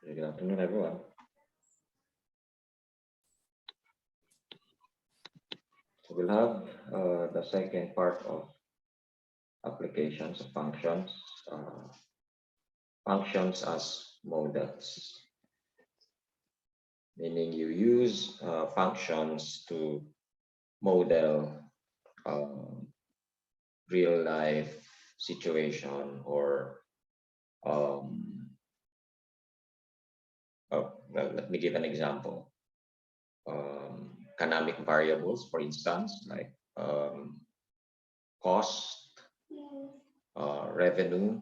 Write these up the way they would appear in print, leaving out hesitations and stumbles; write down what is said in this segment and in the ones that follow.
Good afternoon, everyone. So we'll have the second part of applications of functions, uh, functions as models, meaning you use functions to model um, real life situation or well, let me give an example. Canonic variables, for instance, like cost, revenue,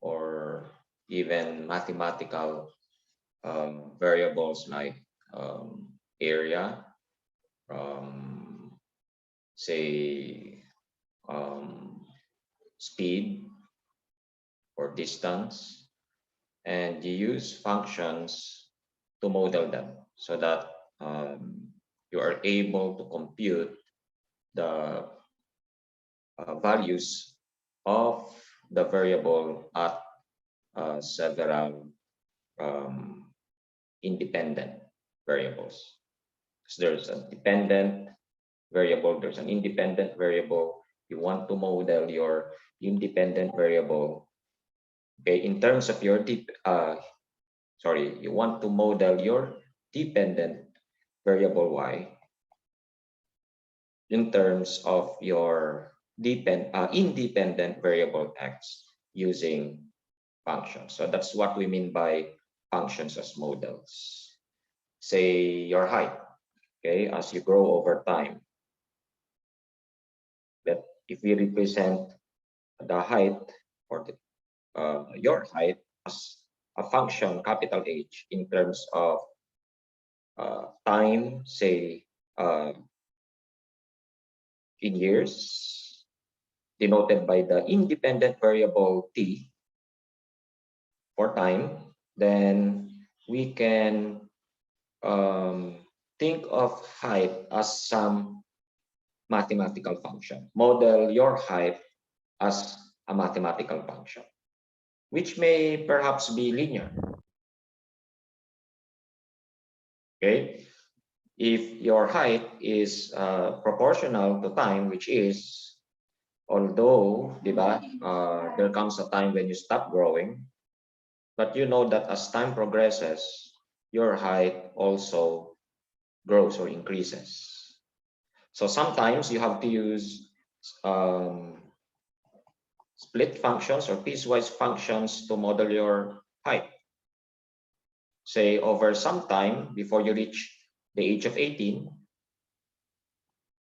or even mathematical variables like area, say speed or distance, and you use functions to model them so that you are able to compute the values of the variable at several independent variables. So there's a dependent variable, there's an independent variable. You want to model your independent variable. Okay, in terms of your you want to model your dependent variable y in terms of your independent variable x using functions. So that's what we mean by functions as models. Say your height, okay, as you grow over time. That if we represent the height or your height as a function, capital H, in terms of time, say in years, denoted by the independent variable t for time, then we can think of height as some mathematical function. Model your height as a mathematical function, which may perhaps be linear. Okay, if your height is proportional to time, which is, although, diba, there comes a time when you stop growing, but you know that as time progresses, your height also grows or increases. So sometimes you have to use split functions or piecewise functions to model your height. Say over some time before you reach the age of 18,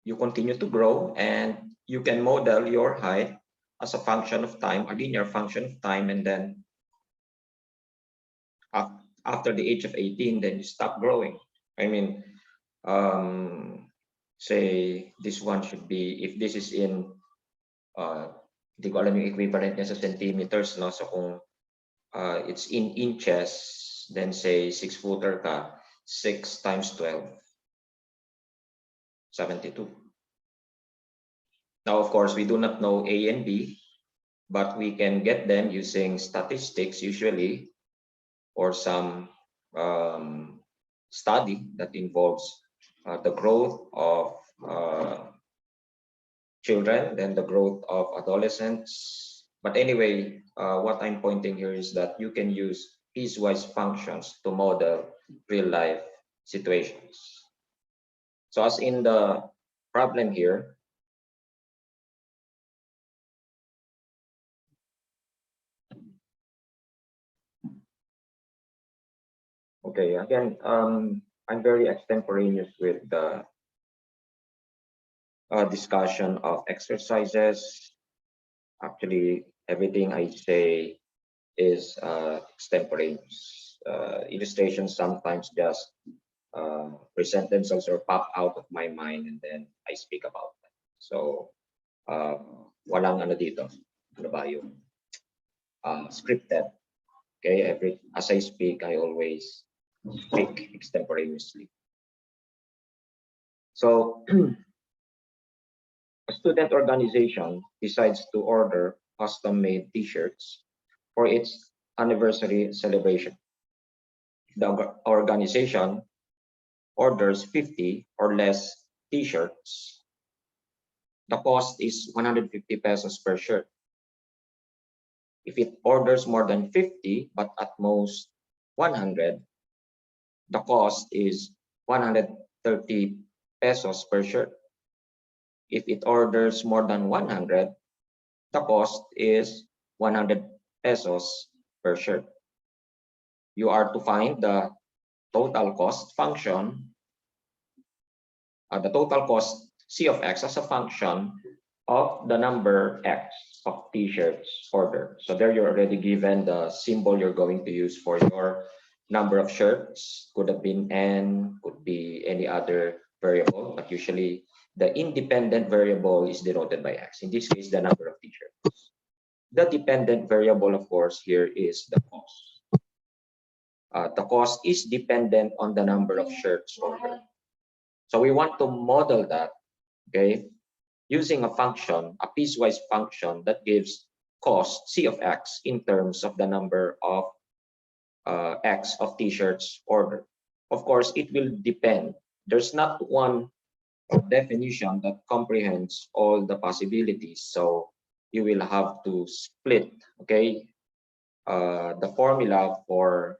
you continue to grow and you can model your height as a function of time, a linear function of time, and then after the age of 18, then you stop growing. I mean, say this one should be, if this is in, di ko alam yung equivalent niya sa centimeters, no? So kung it's in inches, then say 6-footer ka, 6 times 12, 72. Now, of course, we do not know A and B, but we can get them using statistics usually, or some study that involves the growth of children, then the growth of adolescents. But anyway, what I'm pointing here is that you can use piecewise functions to model real life situations. So as in the problem here, okay, again, I'm very extemporaneous with the discussion of exercises. Actually, everything I say is extemporaneous. Illustrations sometimes just present themselves or pop out of my mind, and then I speak about them. So, walang ano dito, ano ba yung scripted. Okay, as I speak, I always speak extemporaneously. So, a student organization decides to order custom-made T-shirts for its anniversary celebration. The organization orders 50 or less T-shirts. The cost is 150 pesos per shirt. If it orders more than 50, but at most 100, the cost is 130 pesos per shirt. If it orders more than 100, the cost is 100 pesos per shirt. You are to find the total cost function, the total cost C of X as a function of the number X of T-shirts ordered. So there you're already given the symbol you're going to use for your number of shirts. Could have been N, could be any other variable, but usually the independent variable is denoted by X. In this case, the number of T-shirts. The dependent variable, of course, here is the cost. The cost is dependent on the number of shirts ordered. So we want to model that, okay, using a function, a piecewise function that gives cost C of X in terms of the number of X of T-shirts ordered. Of course, it will depend. There's not one definition that comprehends all the possibilities. So you will have to split, okay, the formula for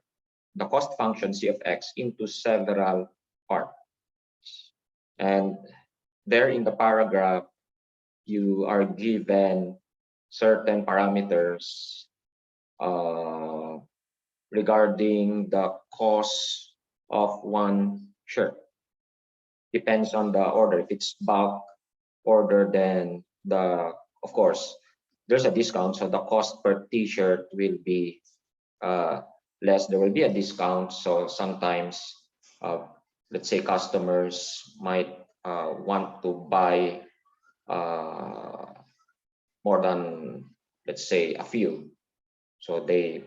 the cost function C of X into several parts. And there in the paragraph, you are given certain parameters regarding the cost of one shirt. Depends on the order. If it's bulk order, then of course, there's a discount. So the cost per T-shirt will be less. There will be a discount. So sometimes, let's say customers might want to buy more than, let's say, a few. So they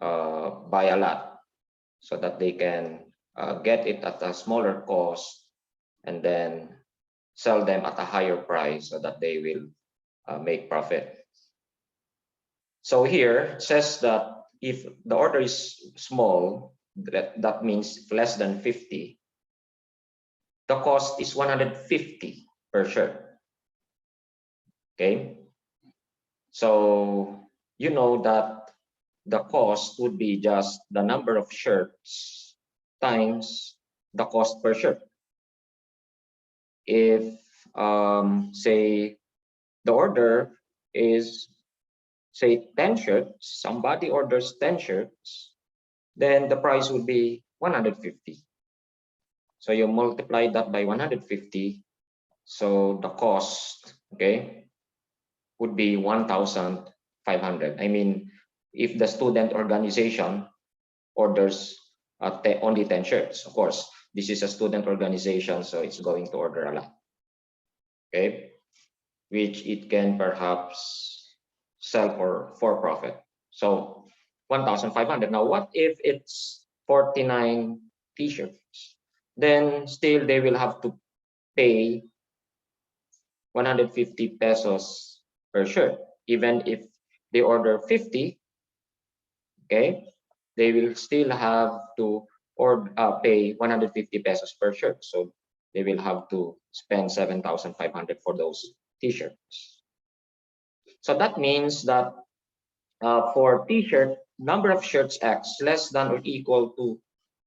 buy a lot so that they can get it at a smaller cost, and then sell them at a higher price so that they will make profit. So here it says that if the order is small, that means less than 50, the cost is 150 per shirt. Okay, so you know that the cost would be just the number of shirts times the cost per shirt. If say the order is say 10 shirts, somebody orders 10 shirts, then the price would be 150. So you multiply that by 150, so the cost, okay, would be 1,500. I mean, if the student organization orders only 10 shirts, of course, this is a student organization, so it's going to order a lot, okay, which it can perhaps sell for profit. So 1,500. Now, what if it's 49 t-shirts? Then still they will have to pay 150 pesos per shirt. Even if they order 50, okay, they will still have to pay 150 pesos per shirt. So they will have to spend 7,500 for those t-shirts. So that means that for t-shirt, number of shirts X less than or equal to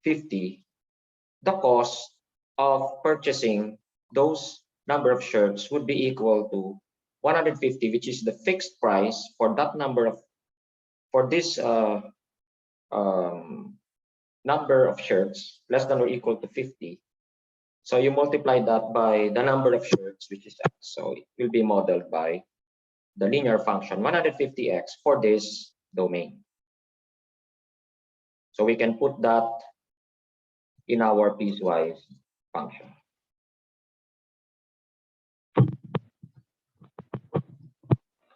50, the cost of purchasing those number of shirts would be equal to 150, which is the fixed price for that number of, for this number of shirts less than or equal to 50. So you multiply that by the number of shirts, which is X. So it will be modeled by the linear function 150x for this domain. So we can put that in our piecewise function.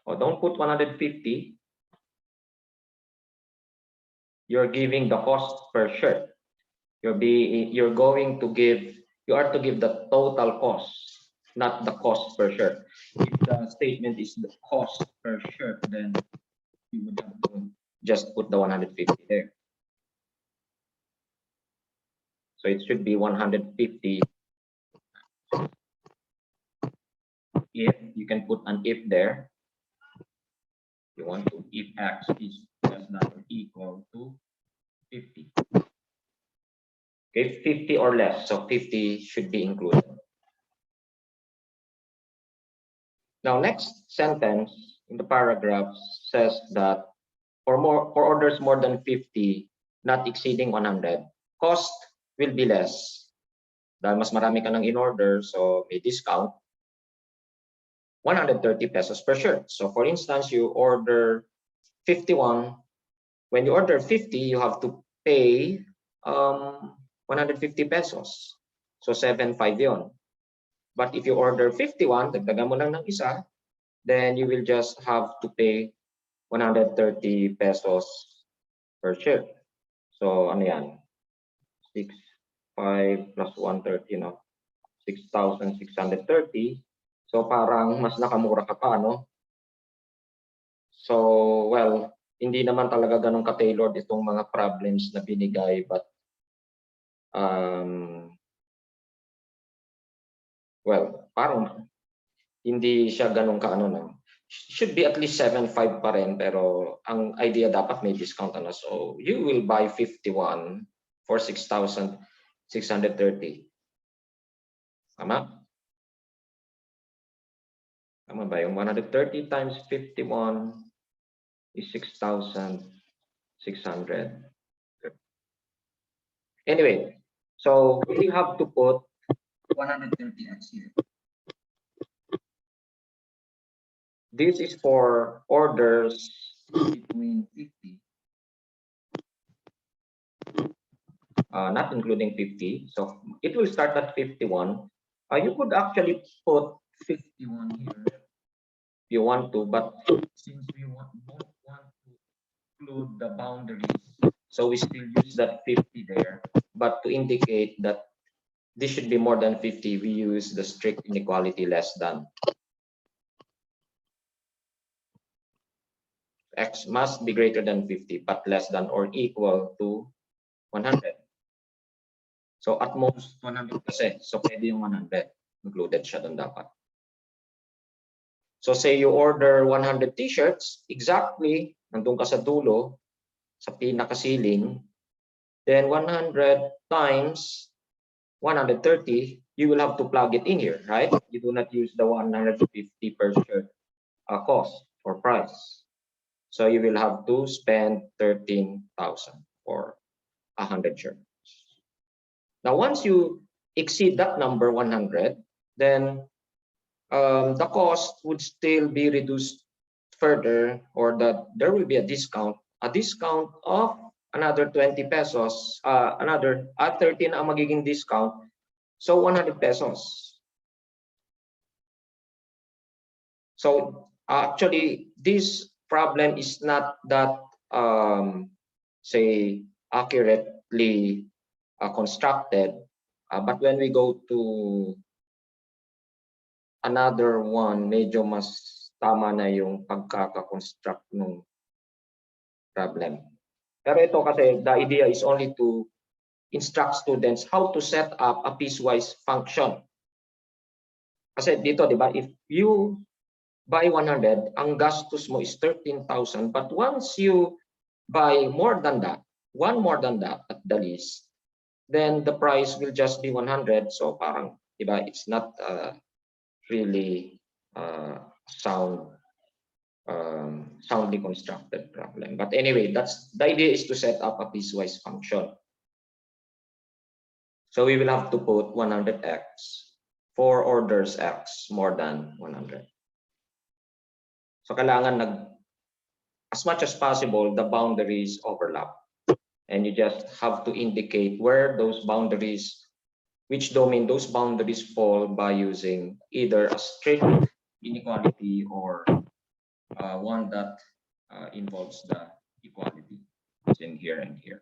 Oh, don't put 150. You're giving the cost per shirt. You are to give the total cost, not the cost per shirt. If the statement is the cost per shirt, then you would have to just put the 150 there. So it should be 150. If you can put an if there, you want to if x is less than or equal to 50. Okay, 50 or less, so 50 should be included. Now, next sentence in the paragraph says that for orders more than 50, not exceeding 100, cost will be less. Dahil mas marami ka ng in-order, so may discount, 130 pesos per shirt. So for instance, you order 51. When you order 50, you have to pay 150 pesos. So 7.5 yon. But if you order 51, dagdagan mo lang ng isa, then you will just have to pay 130 pesos per shirt. So ano yan? 6.5 plus 130, no? 6,630. So parang mas nakamura ka pa, no? So, well, hindi naman talaga ganun ka-tailored itong mga problems na binigay, but well, parang hindi siya ganun ka-ano na. Should be at least 7.5 pa rin, pero ang idea dapat may discount na. So, you will buy 51 for 6,630. Tama? Tama ba? Yung 130 times 51 is 6,600. Anyway, so we have to put 130x here. This is for orders between 50, not including 50. So it will start at 51. You could actually put 51 here if you want to, but since we don't want to include the boundaries, so we still use that 50 there, but to indicate that this should be more than 50. We use the strict inequality less than. X must be greater than 50, but less than or equal to 100. So at most 100 kasi. So pwede yung 100. Included siya doon dapat. So say you order 100 t-shirts, exactly, nandun ka sa dulo, sa pinaka-ceiling, then 100 times 130, you will have to plug it in here, right? You do not use the 150 per shirt cost or price. So you will have to spend 13,000 for 100 shirts. Now, once you exceed that number 100, then the cost would still be reduced further, or that there will be a discount of another 20 pesos, another 13 ang magiging discount, so 100 pesos. So actually, this problem is not that say accurately constructed, but when we go to another one, medyo mas tama na yung pagkaka-construct ng problem. Pero ito kasi the idea is only to instruct students how to set up a piecewise function. Kasi dito, di ba, if you buy 100, ang gastos mo is 13,000, but once you buy more than that, one more than that at the least, then the price will just be 100. So parang, di ba, it's not really soundly constructed problem. But anyway, that's the idea, is to set up a piecewise function. So we will have to put 100x for orders x more than 100. So kailangan as much as possible, the boundaries overlap. And you just have to indicate where those boundaries, which domain those boundaries fall, by using either a strict inequality or one that involves the equality. It's in here and here.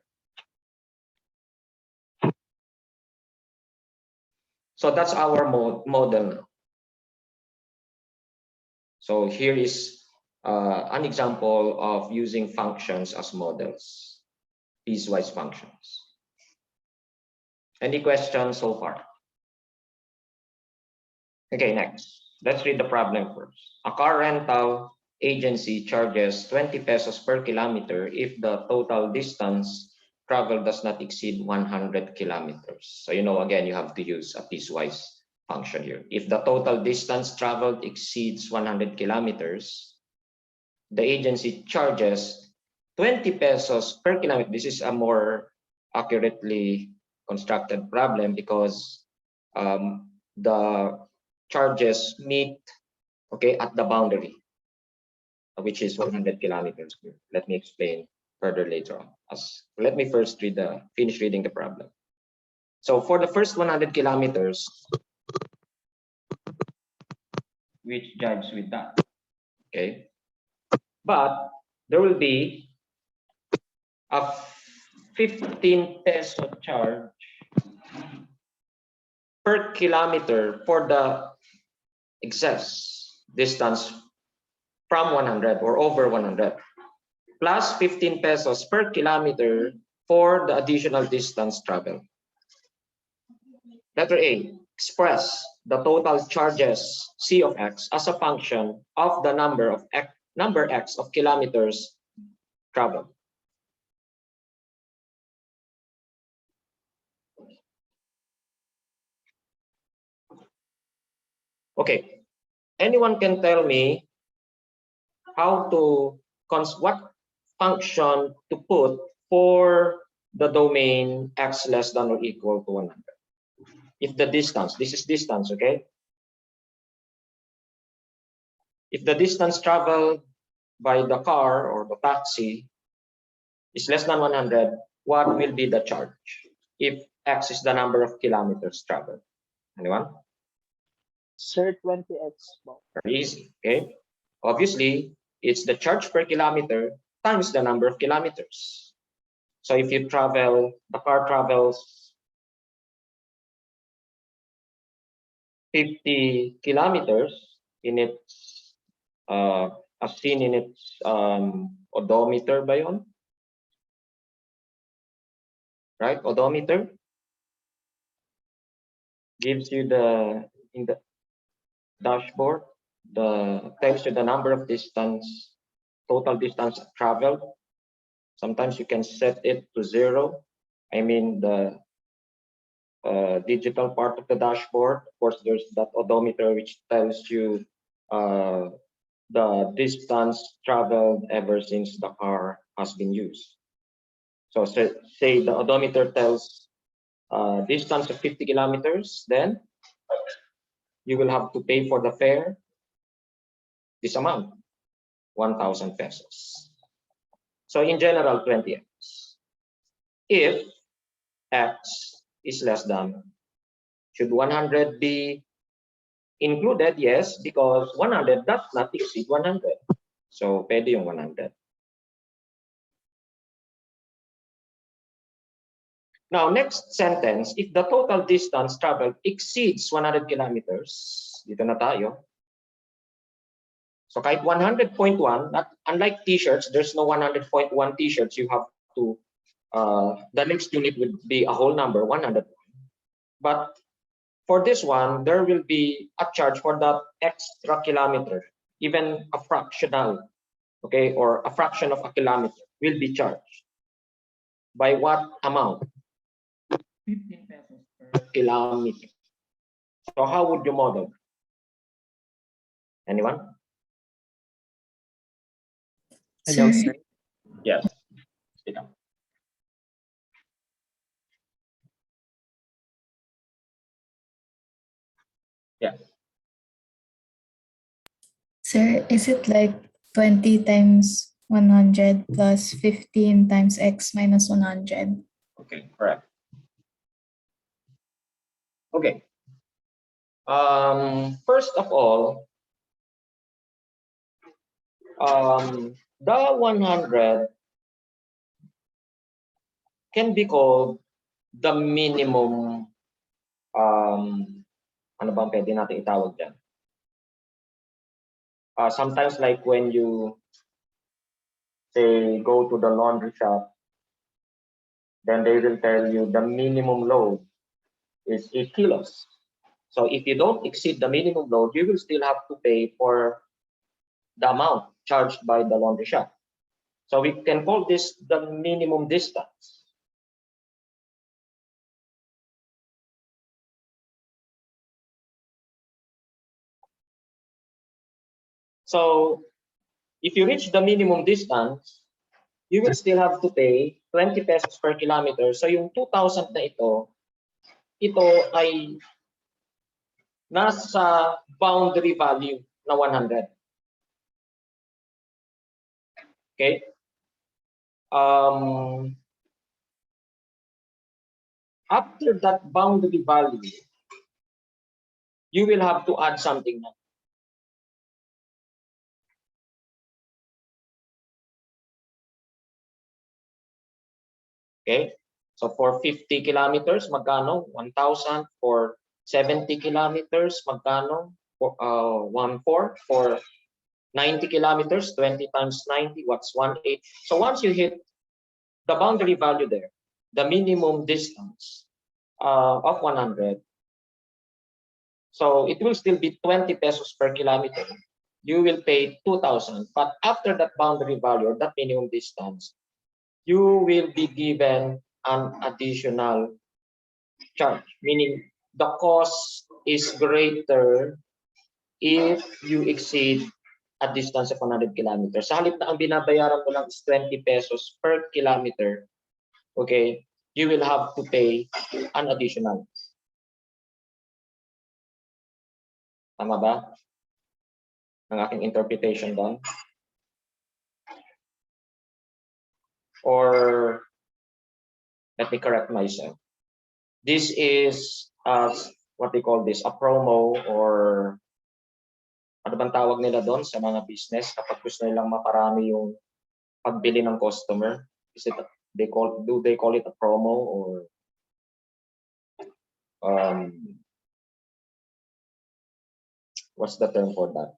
So that's our model. So here is an example of using functions as models, piecewise functions. Any questions so far? Okay, next. Let's read the problem first. A car rental agency charges 20 pesos per kilometer if the total distance traveled does not exceed 100 kilometers. So, again, you have to use a piecewise function here. If the total distance traveled exceeds 100 kilometers, the agency charges 20 pesos per kilometer. This is a more accurately constructed problem because the charges meet at the boundary, which is 100 kilometers. Let me explain further later on. Let me first finish reading the problem. So for the first 100 kilometers, which jives with that, okay? But there will be a 15 peso charge per kilometer for the excess distance from 100 or over 100, plus 15 pesos per kilometer for the additional distance traveled. Letter A, express the total charges C of x as a function of the number x of kilometers traveled. Okay, anyone can tell me what function to put for the domain x less than or equal to 100? If the distance, this is distance, okay? If the distance traveled by the car or the taxi is less than 100, what will be the charge if x is the number of kilometers traveled? Anyone? Sir, 20x. Very easy, okay? Obviously, it's the charge per kilometer times the number of kilometers. So if you the car travels 50 kilometers in its as seen in its odometer ba yun? Right? Odometer gives you in the dashboard, tells you the number of distance, total distance traveled. Sometimes you can set it to 0. I mean the digital part of the dashboard. Of course, there's that odometer which tells you the distance traveled ever since the car has been used. So say the odometer tells distance of 50 kilometers, then you will have to pay for the fare this amount, 1,000 pesos. So in general, 20x. If x is less than, should 100 be included? Yes, because 100 does not exceed 100. So pwede yung 100. Now, next sentence, if the total distance traveled exceeds 100 kilometers, dito na tayo. So kahit 100.1, unlike t-shirts, there's no 100.1 t-shirts. You have to, the next unit will be a whole number, 100. But for this one, there will be a charge for that extra kilometer, even a fractional, okay, or a fraction of a kilometer will be charged. By what amount? 15 pesos per kilometer. So how would you model? Anyone? Hello, sir. Yes. Speak up. Yeah. Sir, is it like 20 times 100 plus 15 times x minus 100? Okay, correct. Okay. First of all, the 100 can be called the minimum, ano bang pwede natin itawag dyan? Sometimes like when you say go to the laundry shop, then they will tell you the minimum load is 8 kilos. So if you don't exceed the minimum load, you will still have to pay for the amount charged by the laundry shop. So we can call this the minimum distance. So if you reach the minimum distance, you will still have to pay 20 pesos per kilometer. So yung 2,000 na ito ay nasa boundary value na 100. Okay? After that boundary value, you will have to add something now. Okay? So for 50 kilometers, magkano? 1,000. For 70 kilometers, magkano? 1,400. For 90 kilometers, 20 times 90, what's 1,800? So once you hit the boundary value there, the minimum distance of 100, so it will still be 20 pesos per kilometer. You will pay 2,000. But after that boundary value, or that minimum distance, you will be given an additional charge, meaning the cost is greater if you exceed a distance of 100 kilometers. Sa halip na ang binabayaran mo lang is 20 pesos per kilometer, okay, you will have to pay an additional. Tama ba? Ang aking interpretation doon? Or let me correct myself. This is what they call this, a promo, or ano bang tawag nila doon sa mga business kapag gusto nilang maparami yung pagbili ng customer? Is it do they call it a promo, or What's the term for that?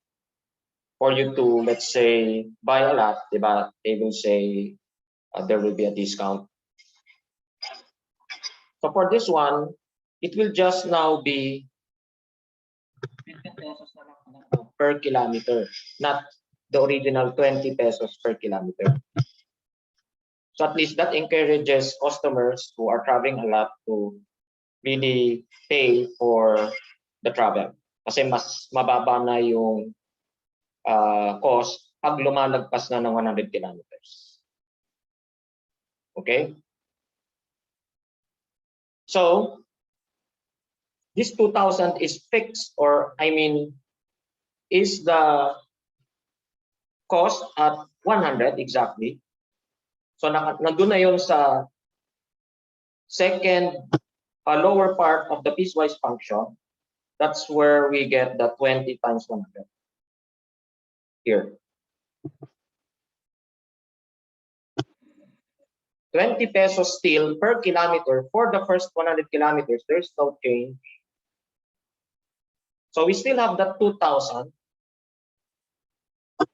For you to, let's say, buy a lot, diba? They will say there will be a discount. So for this one, it will just now be 15 pesos na lang per kilometer, not the original 20 pesos per kilometer. So at least that encourages customers who are traveling a lot to really pay for the travel. Kasi mas mababa na yung cost pag lumalagpas na ng 100 kilometers. Okay? So, this 2,000 is fixed, or I mean, is the cost at 100 exactly. So, nandun na yun sa second lower part of the piecewise function. That's where we get the 20 times 100 here. 20 pesos still per kilometer for the first 100 kilometers. There's no change. So we still have that 2,000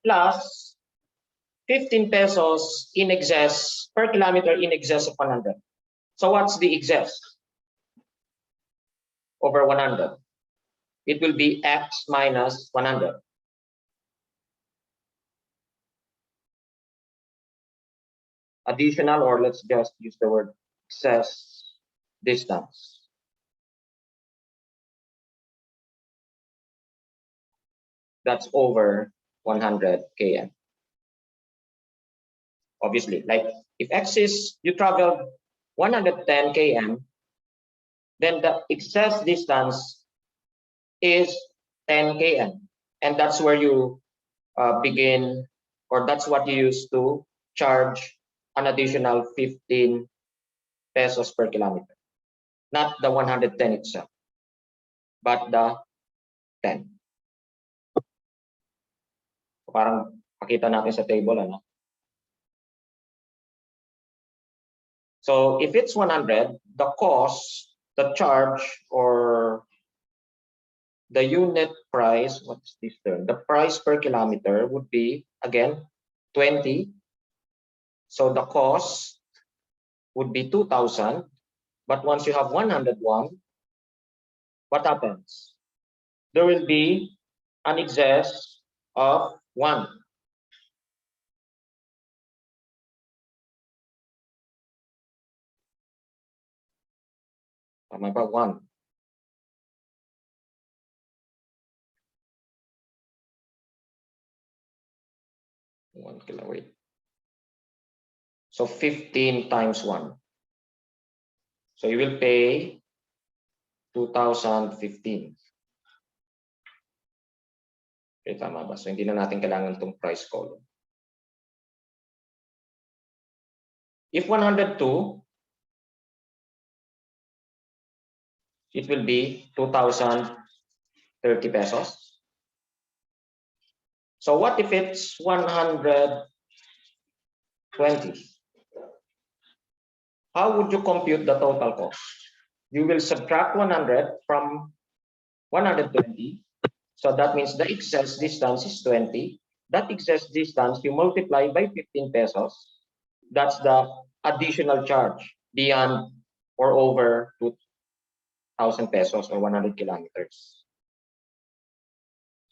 plus 15 pesos in excess per kilometer in excess of 100. So what's the excess over 100? It will be x minus 100. Additional, or let's just use the word excess distance. That's over 100 km. Obviously, like if x is, you traveled 110 km, then the excess distance is 10 km. And that's where you begin, or that's what you use to charge an additional 15 pesos per kilometer. Not the 110 itself, but the 10. So parang pakita natin sa table, ano? So if it's 100, the cost, the charge, or the unit price, what's this term? The price per kilometer would be, again, 20. So the cost would be 2,000. But once you have 101, what happens? There will be an excess of 1. Tama ba? 1. Wait. So 15 times 1. So you will pay 2,015. Okay, tama ba? So hindi na natin kailangan itong price column. If 102, it will be 2,030 pesos. So what if it's 120? How would you compute the total cost? You will subtract 100 from 120. So that means the excess distance is 20. That excess distance you multiply by 15 pesos. That's the additional charge beyond or over 2,000 pesos or 100 kilometers.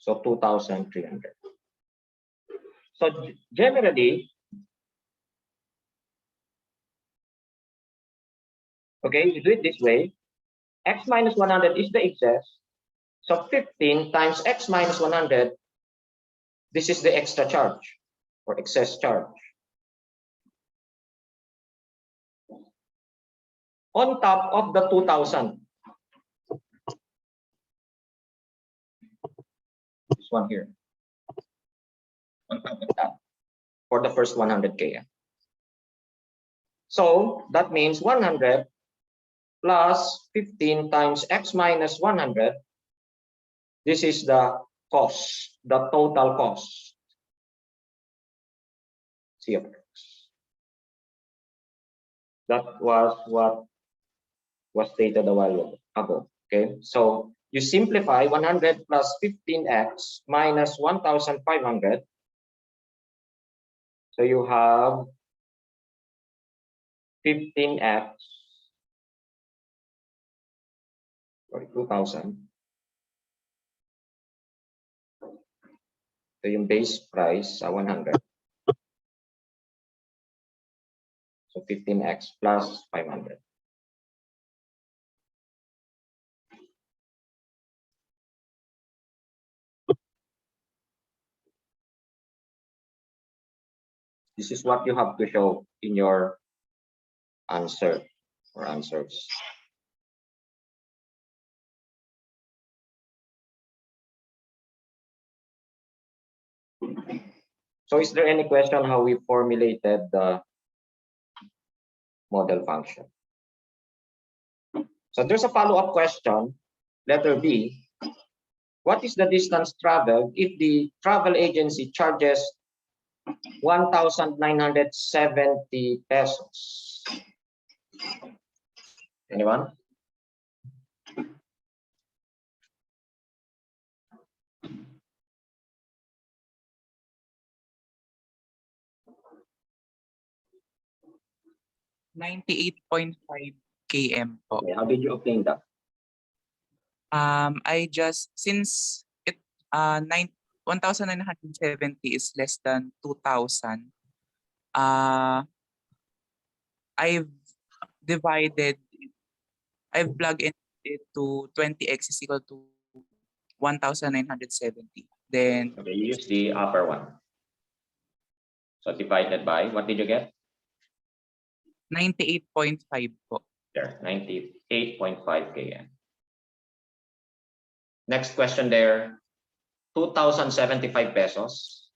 So 2,300. So generally, okay, you do it this way. X minus 100 is the excess. So 15 times x minus 100, this is the extra charge or excess charge. On top of the 2,000. This one here. On top of that for the first 100 km. So that means 100 plus 15 times x minus 100. This is the cost, the total cost. C of x. That was what was stated a while ago. Okay, so you simplify 100 plus 15x minus 1,500. So you have 15x, or 2,000. So yung base price, 100. So 15x plus 500. This is what you have to show in your answer or answers. So is there any question how we formulated the model function? So there's a follow-up question, letter B. What is the distance traveled if the travel agency charges 1,970 pesos? Anyone? $98.5 km po. Okay, how did you obtain that? I just, since it 1,970 is less than 2,000, I've plugged in it to 20x is equal to 1,970. Then Okay, you use the upper one. So divided by, what did you get? 98.5 po. There, 98.5 km. Next question there, 2,075 pesos.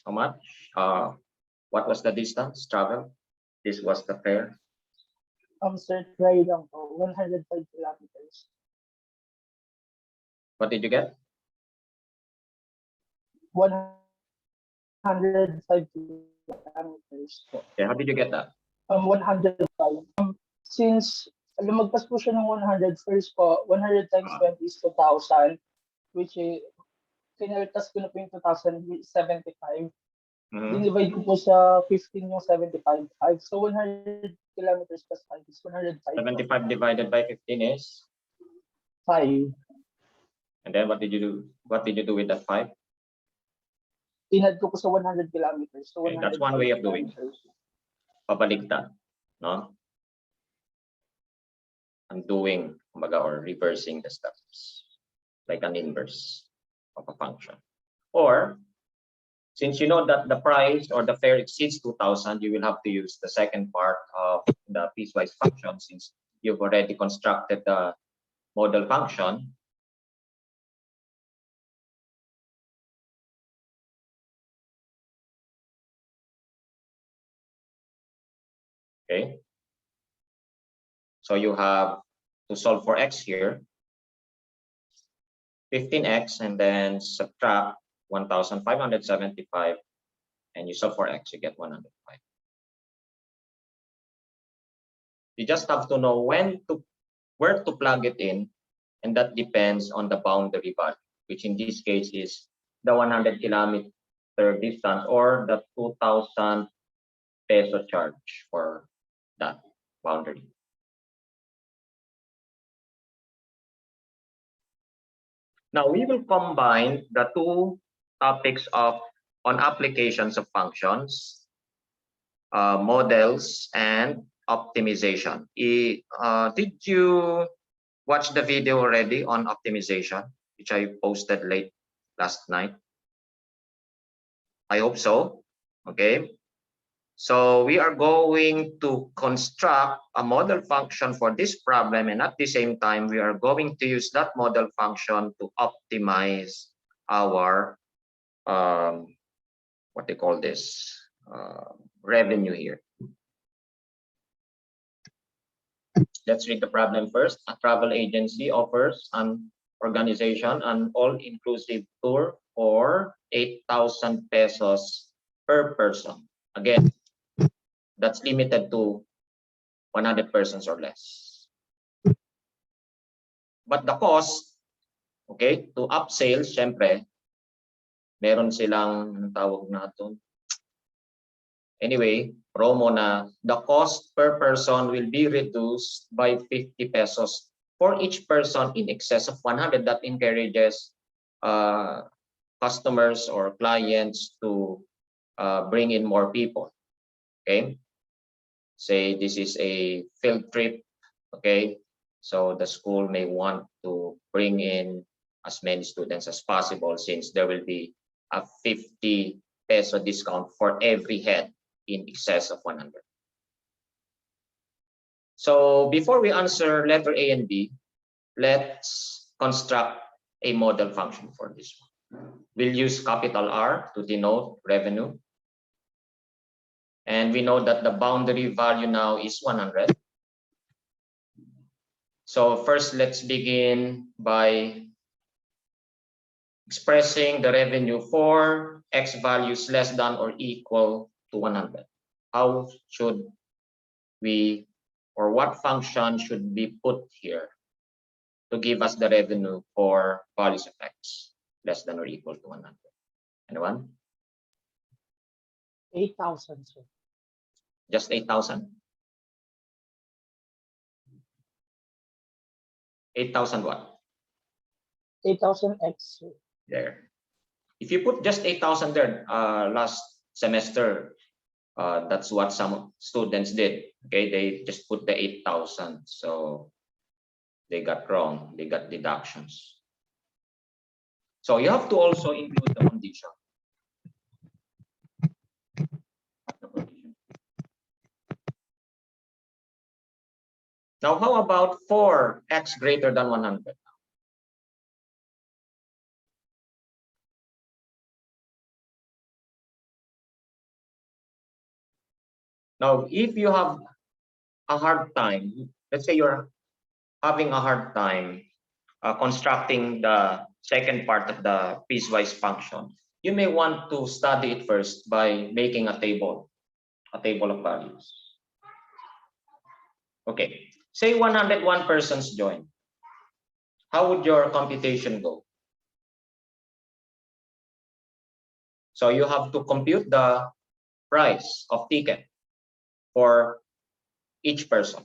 How much? What was the distance traveled? This was the fare. Sir, try lang po. 105 kilometers. What did you get? 105 kilometers po. Okay, how did you get that? 105. Since lumagpas po siya ng 100, first po, 100 times 20 is 2,000, which is, kinaltas ko na po yung 2,075. Dinivide ko po sa 15 yung 75. So 100 kilometers plus 5 is 105. 75 divided by 15 is? 5. And then what did you do? What did you do with that 5? Inad ko po sa 100 kilometers. So Okay, that's one way of doing it. Pabaligtad, no? Undoing, kumbaga, or reversing the steps, like an inverse of a function. Or, since you know that the price or the fare exceeds 2,000, you will have to use the second part of the piecewise function, since you've already constructed the model function. Okay. So you have to solve for x here, 15x, and then subtract 1,575, and you solve for x, you get 105. You just have to know where to plug it in, and that depends on the boundary value, which in this case is the 100 kilometer distance or the 2,000 peso charge for that boundary. Now we will combine the two topics on applications of functions, models, and optimization. Did you watch the video already on optimization, which I posted late last night? I hope so. Okay. So we are going to construct a model function for this problem, and at the same time, we are going to use that model function to optimize our what they call this, revenue here. Let's read the problem first. A travel agency offers an organization an all-inclusive tour for 8,000 pesos per person. Again, that's limited to 100 persons or less. But the cost, okay, to upsell, syempre, meron silang, anong tawag natin? Anyway, promo na the cost per person will be reduced by 50 pesos for each person in excess of 100. That encourages customers or clients to bring in more people. Okay, say this is a field trip. Okay, so the school may want to bring in as many students as possible, since there will be a 50 peso discount for every head in excess of 100. So before we answer letter A and B, let's construct a model function for this one. We'll use capital R to denote revenue. And we know that the boundary value now is 100. So first, let's begin by expressing the revenue for X values less than or equal to 100. How should we, or what function should be put here to give us the revenue for values of X less than or equal to 100? Anyone? 8,000, sir. Just 8,000? 8,000 what? 8,000x, sir. There. If you put just 8,000 there, last semester, that's what some students did. Okay, they just put the 8,000, so they got wrong. They got deductions. So you have to also include the condition. Now, how about for X greater than 100? Now, if you have a hard time, let's say you're having a hard time constructing the second part of the piecewise function, you may want to study it first by making a table of values. Okay, say 101 persons join. How would your computation go? So you have to compute the price of ticket for each person.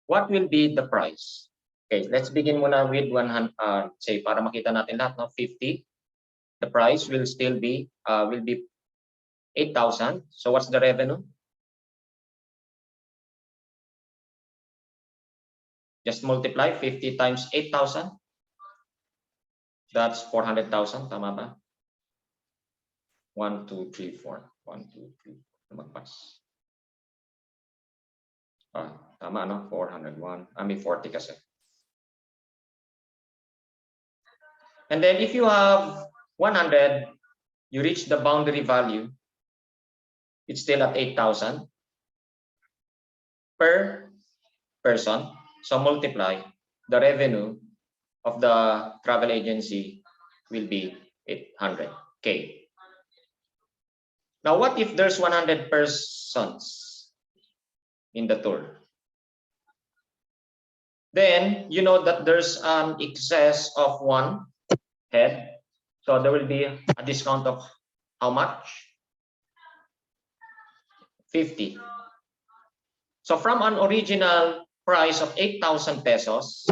What will be the price? Okay, let's begin muna with 100, say para makita natin lahat, no? 50. The price will still be 8,000. So what's the revenue? Just multiply 50 times 8,000. That's 400,000. Tama ba? 1, 2, 3, 4. 1, 2, 3. Lumagpas. Tama, no? 401. I mean 40 kasi. And then if you have 100, you reach the boundary value, it's still at 8,000 per person. So multiply, the revenue of the travel agency will be 800K. Now, what if there's 100 persons in the tour? Then you know that there's an excess of 1 head. So there will be a discount of how much? 50. So from an original price of 8,000 pesos,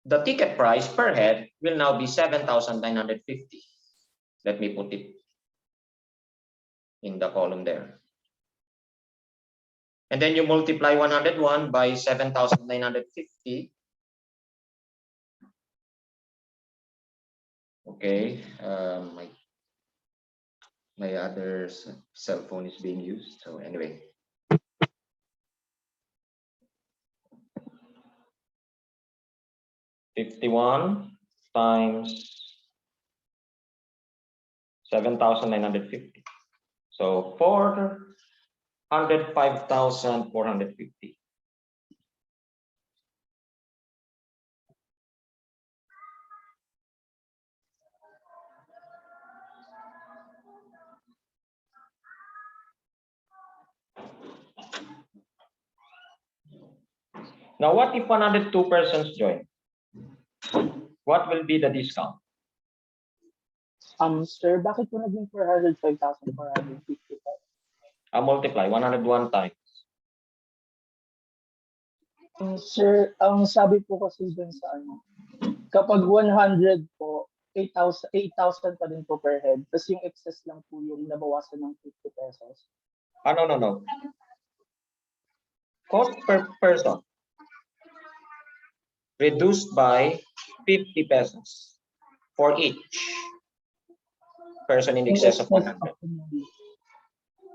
the ticket price per head will now be 7,950. Let me put it in the column there. And then you multiply 101 by 7,950. Okay, my other cell phone is being used. So anyway. $51 times 7,950. So 405,450. Now, what if 102 persons join? What will be the discount? Sir, bakit po naging 405,450 po? Multiply 101 times. Sir, ang sabi po kasi dun sa ano, kapag 100 po, 8,000 pa din po per head. Tapos yung excess lang po yung nabawasan ng 50 pesos. No. Cost per person reduced by 50 pesos for each person in excess of 100.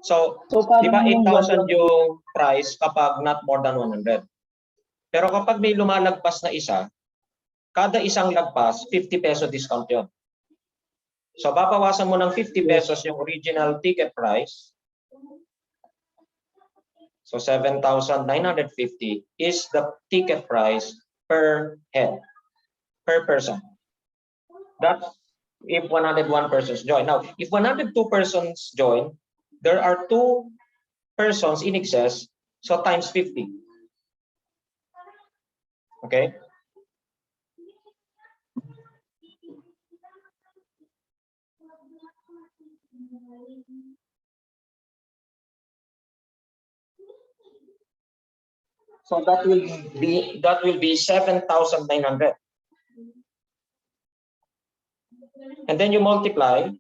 So, di ba 8,000 yung price kapag not more than 100? Pero kapag may lumalagpas na isa, kada isang lagpas, 50 peso discount yun. So, babawasan mo ng 50 pesos yung original ticket price. So, 7,950 is the ticket price per head, per person. That's if 101 persons join. Now, if 102 persons join, there are 2 persons in excess, so times 50. Okay? So that will be 7,900. And then you multiply.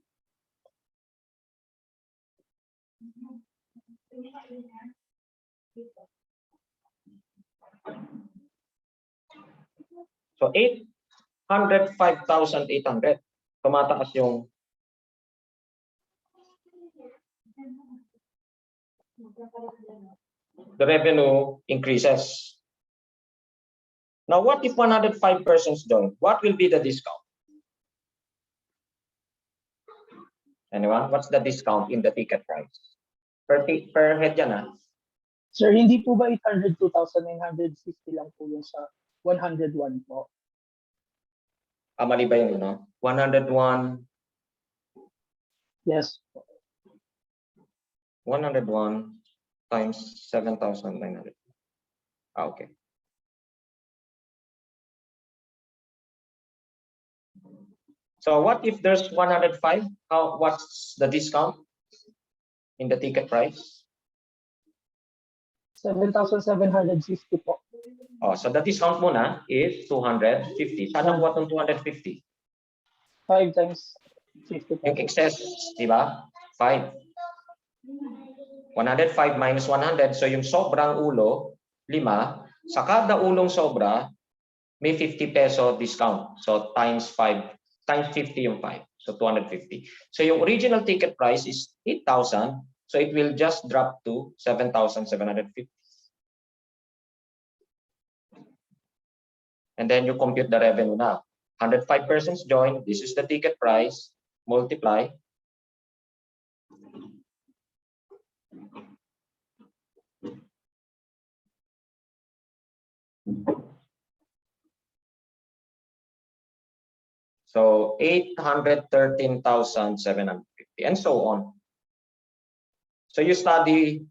So 805,800. Tumataas yung the revenue increases. Now, what if 105 persons join? What will be the discount? Anyone? What's the discount in the ticket price? Per head yan, ah. Sir, hindi po ba 802,950 lang po yung sa 101 po? Mali ba yung ano? 101, Yes po. 101 times 7,900. Okay. So what if there's 105? What's the discount in the ticket price? 7,750 po. Oh, so the discount muna is 250. Saan ang buhat ng 250? 5 times 50 Yung pesos. excess, di ba? 5. 105 minus 100. So yung sobrang ulo, 5. Sa kada ulong sobra, may 50 peso discount. So times 5, times 50 yung 5. So 250. So yung original ticket price is 8,000. So it will just drop to 7,750. And then you compute the revenue now. 105 persons join. This is the ticket price. Multiply. So 813,750 and so on. So you study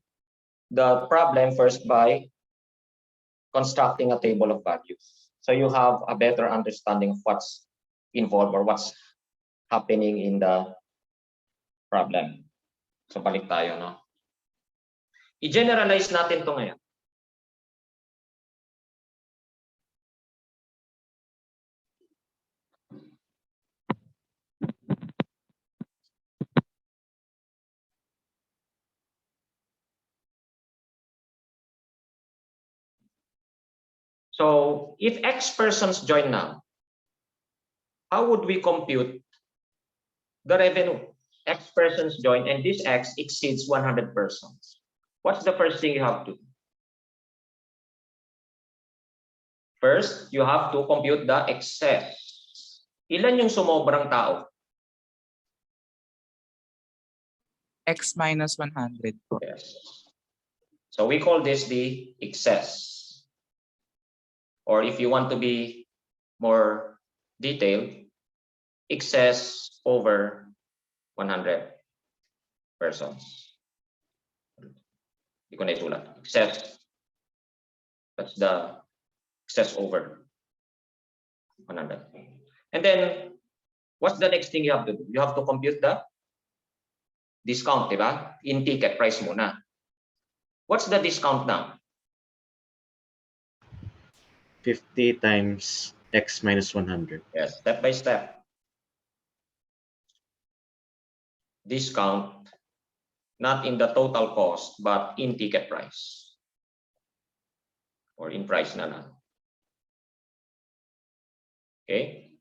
the problem first by constructing a table of values. So you have a better understanding of what's involved or what's happening in the problem. So balik tayo, no? I-generalize natin to ngayon. So if X persons join now, how would we compute the revenue? X persons join and this X exceeds 100 persons. What's the first thing you have to do? First, you have to compute the excess. Ilan yung sumobrang tao? X minus 100 po. Yes. So we call this the excess. Or if you want to be more detailed, excess over 100 persons. Hindi ko na isulat. Excess. That's the excess over 100. And then, what's the next thing you have to do? You have to compute the discount, diba? In ticket price muna. What's the discount now? 50 times X minus 100. Yes, step by step. Discount, not in the total cost, but in ticket price. Or in price na lang. Okay?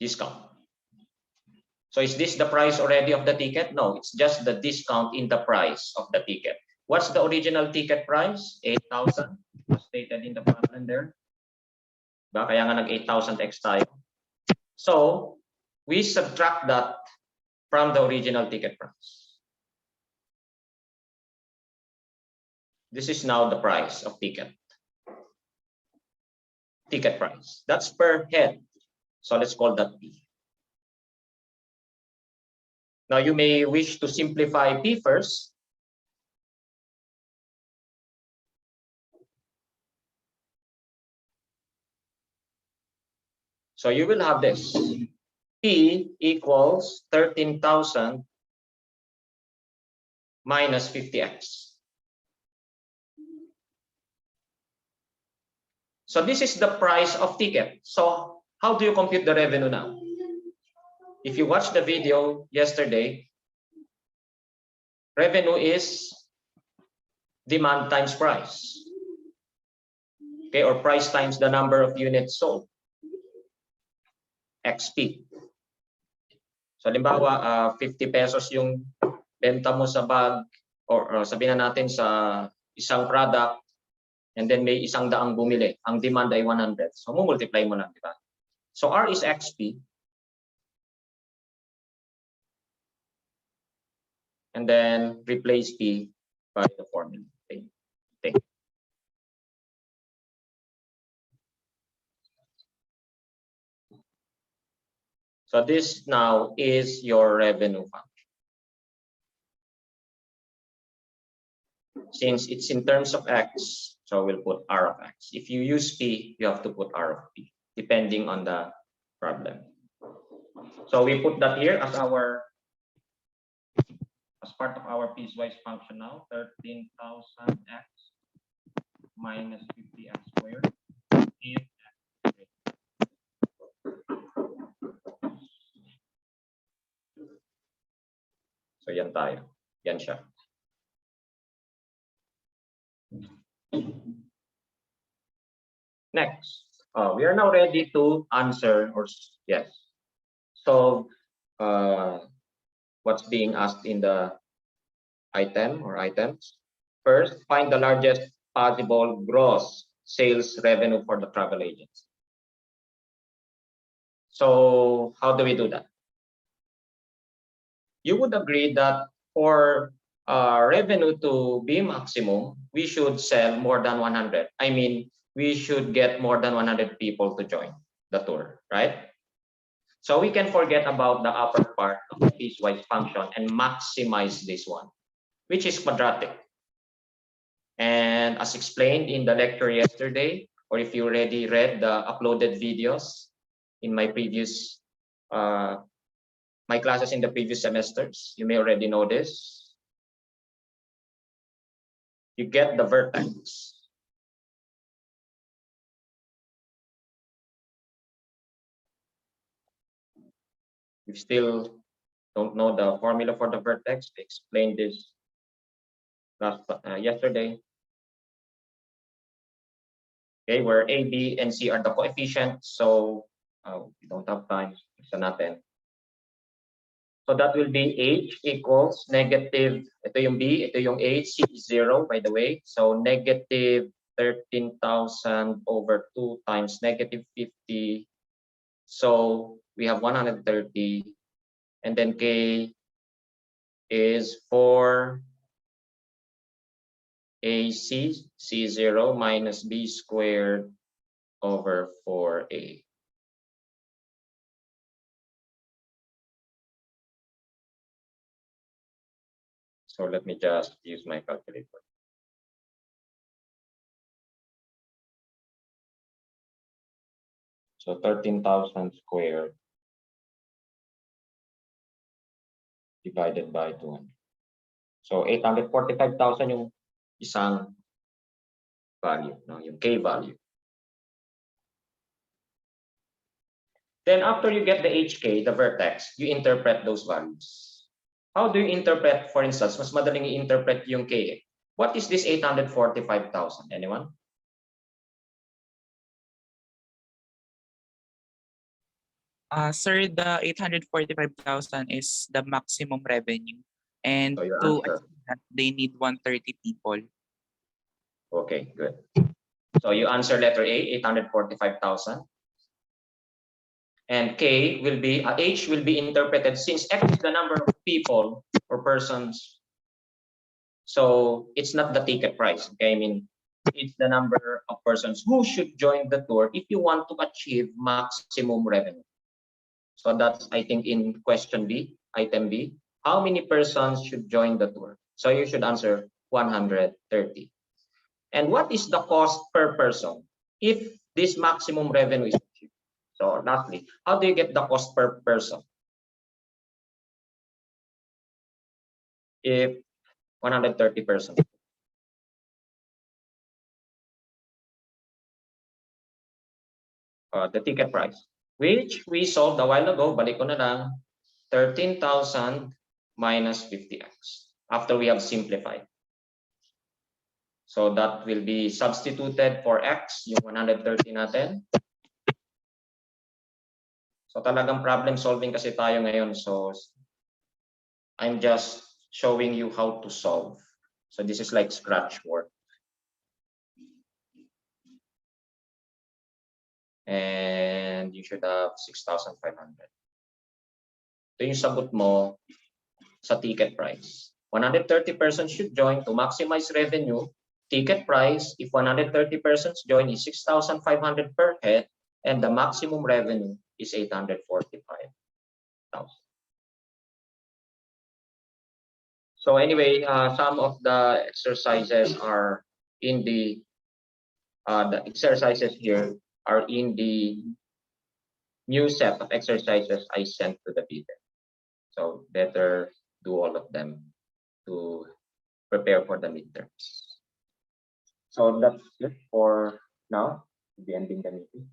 Discount. So is this the price already of the ticket? No, it's just the discount in the price of the ticket. What's the original ticket price? 8,000, as stated in the problem there. Diba? Kaya nga nag-8,000x tayo. So, we subtract that from the original ticket price. This is now the price of ticket. Ticket price. That's per head. So let's call that P. Now you may wish to simplify P first. So you will have this. P equals 13,000 minus 50x. So this is the price of ticket. So how do you compute the revenue now? If you watched the video yesterday, revenue is demand times price. Okay, or price times the number of units sold. XP. So halimbawa, 50 pesos yung benta mo sa bag, or sabihin na natin sa isang product, and then may 100 bumili. Ang demand ay 100. So multiply mo lang, di ba? So R is XP. And then replace P by the formula. Okay. So this now is your revenue function. Since it's in terms of X, so we'll put R of X. If you use P, you have to put R of P, depending on the problem. So we put that here as part of our piecewise function now, 13,000x minus 50x squared is x. So yan tayo. Yan siya. Next, we are now ready to answer or yes. So what's being asked in the item or items? First, find the largest possible gross sales revenue for the travel agents. So how do we do that? You would agree that for revenue to be maximum, we should sell more than 100. I mean, we should get more than 100 people to join the tour, right? So we can forget about the upper part of the piecewise function and maximize this one, which is quadratic. And as explained in the lecture yesterday, or if you already read the uploaded videos in my previous my classes in the previous semesters, you may already know this. You get the vertex. You still don't know the formula for the vertex. I explained this yesterday. Okay, where A, B, and C are the coefficients. So we don't have time. Isa natin. So that will be H equals negative, ito yung B, ito yung H, C is 0, by the way. So negative 13,000 over 2 times negative 50. So we have 130, And then K is 4AC, C0 minus B squared over 4A. So let me just use my calculator. So 13,000 squared divided by 200. So 845,000 yung isang value, no? Yung K value. Then after you get the HK, the vertex, you interpret those values. How do you interpret, for instance, mas madaling i-interpret yung K. What is this 845,000? Anyone? Sir, the 845,000 is the maximum revenue. And So your to answer. achieve that, they need 130 people. Okay, good. So you answer letter A, 845,000. And K will be, H will be interpreted since X is the number of people or persons. So it's not the ticket price, okay? I mean, it's the number of persons who should join the tour if you want to achieve maximum revenue. So that's, I think, in question B, item B. How many persons should join the tour? So you should answer 130. And what is the cost per person if this maximum revenue is achieved? So lastly, how do you get the cost per person? If 130 persons. The ticket price, which we solved a while ago, balik ko na lang, 13,000 minus 50x after we have simplified. So that will be substituted for x, yung 130 natin. So talagang problem solving kasi tayo ngayon. So I'm just showing you how to solve. So this is like scratch work. And you should have 6,500. Ito yung sagot mo sa ticket price. 130 persons should join to maximize revenue. Ticket price, if 130 persons join, is 6,500 per head, and the maximum revenue is 845,000. So anyway, some of the exercises are in the exercises here are in the new set of exercises I sent to the bidder. So better do all of them to prepare for the midterms. So that's it for now. We'll be ending the meeting.